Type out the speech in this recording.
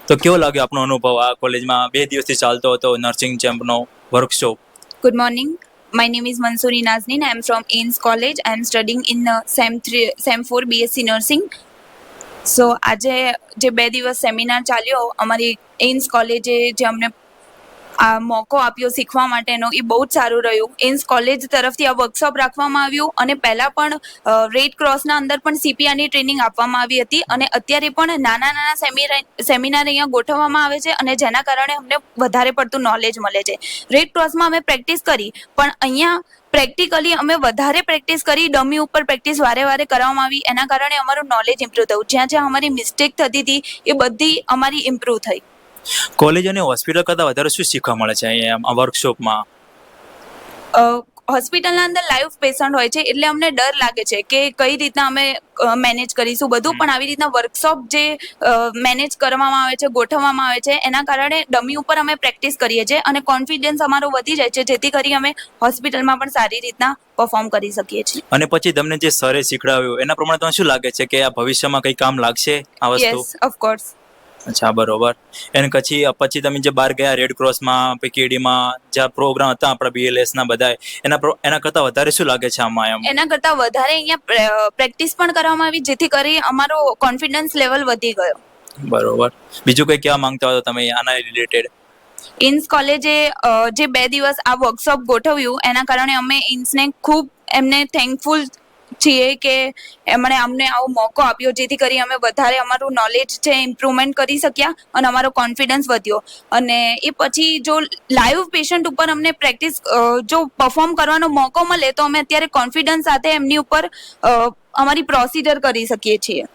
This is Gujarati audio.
તો કેવો લાગ્યો આપનો અનુભવ આ કોલેજમાં 2 દિવસથી ચાલતો હતો નર્સિંગ ચેમ્પનો workshop? Good morning. My name is Mansoori Nazneen. I am from AIMS College. I am studying in SEM 4 BSc Nursing. સો આજે જે 2 દિવસ સેમિનાર ચાલ્યો અમારી એઇન્સ કોલેજે જે અમને આ મોકો આપ્યો શીખવા માટેનો એ બહુ જ સારું રહ્યું. એઇન્સ કોલેજ તરફથી આ વર્કશોપ રાખવામાં આવ્યું અને પહેલાં પણ રેડ ક્રોસના અંદર પણ CPRની ટ્રેનિંગ આપવામાં આવી હતી અને અત્યારે પણ નાના સેમિનાર અહીંયા ગોઠવવામાં આવે છે અને જેના કારણે અમને વધારે પડતું નોલેજ મળે છે. રેડ ક્રોસમાં અમે પ્રેક્ટિસ કરી પણ અહીંયા પ્રેક્ટિકલી અમે વધારે પ્રેક્ટિસ કરી, ડમી ઉપર પ્રેક્ટિસ વારે કરવામાં આવી, એના કારણે અમારું નોલેજ ઇમ્પ્રૂવ થયું. જ્યાં અમારી મિસ્ટેક થતી હતી એ બધી અમારી ઇમ્પ્રૂવ થઈ. કોલેજ અને હોસ્પિટલ કરતાં વધારે શું શીખવા મળે છે અહીંયા વર્કશોપમાં? હોસ્પિટલના અંદર લાઈવ પેશન્ટ હોય છે એટલે અમને ડર લાગે છે કે કઈ રીતના અમે મેનેજ કરીશું બધું, પણ આવી રીતના વર્કશોપ જે મેનેજ કરવામાં આવે છે, ગોઠવવામાં આવે છે, એના કારણે ડમી ઉપર અમે પ્રેક્ટિસ કરીએ છીએ અને કોન્ફિડન્સ અમારો વધી જાય છે, જેથી કરી અમે હોસ્પિટલમાં પણ સારી રીતના પરફોર્મ કરી શકીએ છીએ. અને પછી તમને જે સરે શીખડાવ્યું એના પ્રમાણે તમને શું લાગે છે કે આ ભવિષ્યમાં કંઈ કામ લાગશે આ વસ્તુ? Yes, of course. અચ્છા, બરોબર. એને પછી તમે જે બહાર ગયા રેડ ક્રોસમાં, PKDમાં જ્યાં પ્રોગ્રામ હતા આપણા BLSના બધા, એના કરતાં વધારે શું લાગે છે આમાં એમ? એના કરતાં વધારે અહીંયા પ્રેક્ટિસ પણ કરવામાં આવી, જેથી કરી અમારો કોન્ફિડન્સ લેવલ વધી ગયો. બરોબર. બીજું કંઈ કહેવા માંગતા હો તમે આના રિલેટેડ? ઇન્સ કોલેજે જે 2 દિવસ આ વર્કશોપ ગોઠવ્યું એના કારણે અમે ઇન્સને ખૂબ એમને થેન્કફુલ છીએ કે એમણે અમને આવો મોકો આપ્યો, જેથી કરી અમે વધારે અમારું નોલેજ છે ઇમ્પ્રુવમેન્ટ કરી શક્યા અને અમારો કોન્ફિડન્સ વધ્યો. અને એ પછી જો લાઈવ પેશન્ટ ઉપર અમને પ્રેક્ટિસ જો પરફોર્મ કરવાનો મોકો મળે તો અમે અત્યારે કોન્ફિડન્સ સાથે એમની ઉપર અમારી પ્રોસિજર કરી શકીએ છીએ.